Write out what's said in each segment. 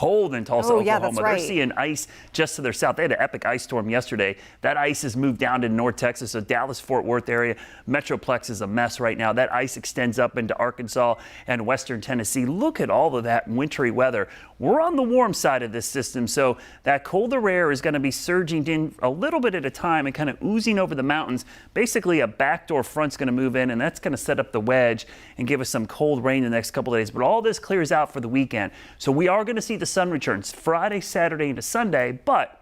cold in Tulsa, Oklahoma. Yeah, that's right. They're seeing ice just to their south. They had an epic ice storm yesterday. That ice has moved down to North Texas, so Dallas-Fort Worth area. Metroplex is a mess right now. That ice extends up into Arkansas and western Tennessee. Look at all of that wintry weather. We're on the warm side of this system, so that colder air is going to be surging in a little bit at a time and kind of oozing over the mountains. Basically, a backdoor front's going to move in, and that's going to set up the wedge and give us some cold rain the next couple of days. But all this clears out for the weekend. So we are going to see the sun returns Friday, Saturday into Sunday, but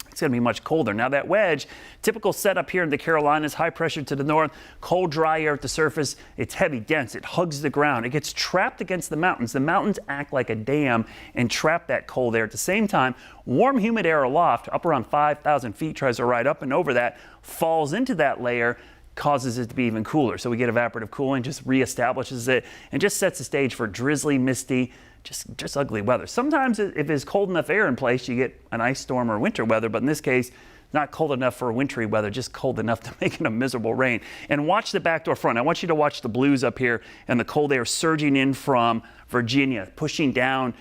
it's going to be much colder. Now that wedge, typical setup here in the Carolinas, high pressure to the north, cold, dry air at the surface. It's heavy, dense. It hugs the ground. It gets trapped against the mountains. The mountains act like a dam and trap that cold air. At the same time, warm, humid air aloft, up around 5,000 feet, tries to ride up and over that, falls into that layer, causes it to be even cooler. So we get evaporative cooling, just reestablishes it, and just sets the stage for drizzly, misty, just ugly weather. Sometimes if there's cold enough air in place, you get an ice storm or winter weather, but in this case, not cold enough for wintry weather, just cold enough to make it a miserable rain. And watch the backdoor front. I want you to watch the blues up here and the cold air surging in from Virginia, pushing down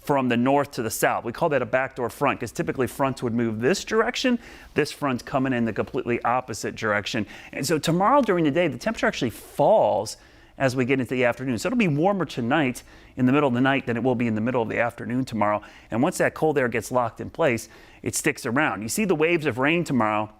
from the north to the south. We call that a backdoor front because typically fronts would move this direction. This front's coming in the completely opposite direction. And so tomorrow during the day, the temperature actually falls as we get into the afternoon. So it'll be warmer tonight in the middle of the night than it will be in the middle of the afternoon tomorrow. And once that cold air gets locked in place, it sticks around. You see the waves of rain tomorrow.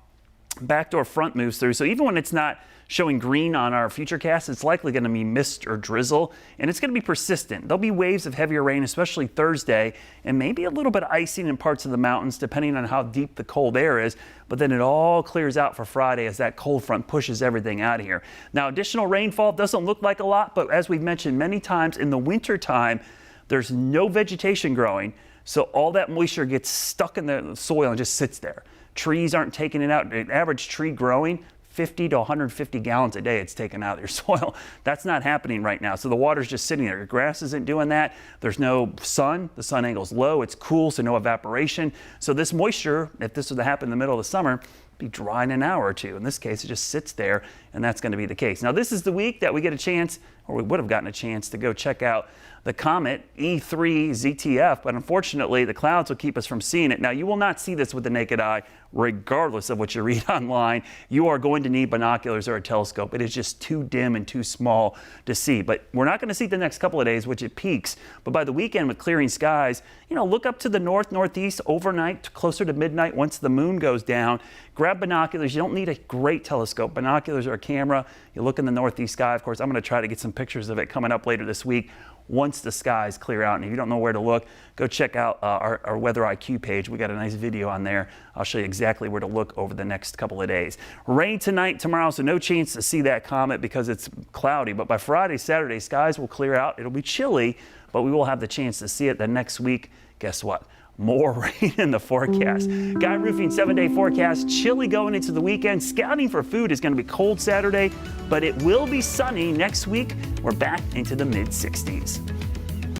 Backdoor front moves through. So even when it's not showing green on our futurecast, it's likely going to be mist or drizzle, and it's going to be persistent. There'll be waves of heavier rain, especially Thursday, and maybe a little bit of icing in parts of the mountains, depending on how deep the cold air is. But then it all clears out for Friday as that cold front pushes everything out of here. Now, additional rainfall doesn't look like a lot, but as we've mentioned many times, in the winter time, there's no vegetation growing, so all that moisture gets stuck in the soil and just sits there. Trees aren't taking it out. An average tree growing, 50 to 150 gallons a day it's taken out of your soil. That's not happening right now. So the water's just sitting there. Your grass isn't doing that. There's no sun. The sun angle's low. It's cool, so no evaporation. So this moisture, if this was to happen in the middle of the summer, be dry in an hour or two. In this case, it just sits there, and that's going to be the case. Now, this is the week that we get a chance, or we would have gotten a chance to go check out the comet E3 ZTF, but unfortunately, the clouds will keep us from seeing it. Now, you will not see this with the naked eye, regardless of what you read online. You are going to need binoculars or a telescope. It is just too dim and too small to see. But we're not going to see it the next couple of days, which it peaks. But by the weekend, with clearing skies, look up to the north, northeast overnight, closer to midnight once the moon goes down. Grab binoculars. You don't need a great telescope. Binoculars or a camera. You look in the northeast sky. Of course, I'm going to try to get some pictures of it coming up later this week once the skies clear out. And if you don't know where to look, go check out our Weather IQ page. We got a nice video on there. I'll show you exactly where to look over the next couple of days. Rain tonight, tomorrow, so no chance to see that comet because it's cloudy. But by Friday, Saturday, skies will clear out. It'll be chilly, but we will have the chance to see it. The next week, guess what? More rain in the forecast. Guy Roofing 7-day forecast. Chilly going into the weekend. Scouting for food is going to be cold Saturday, but it will be sunny next week. We're back into the mid-60s.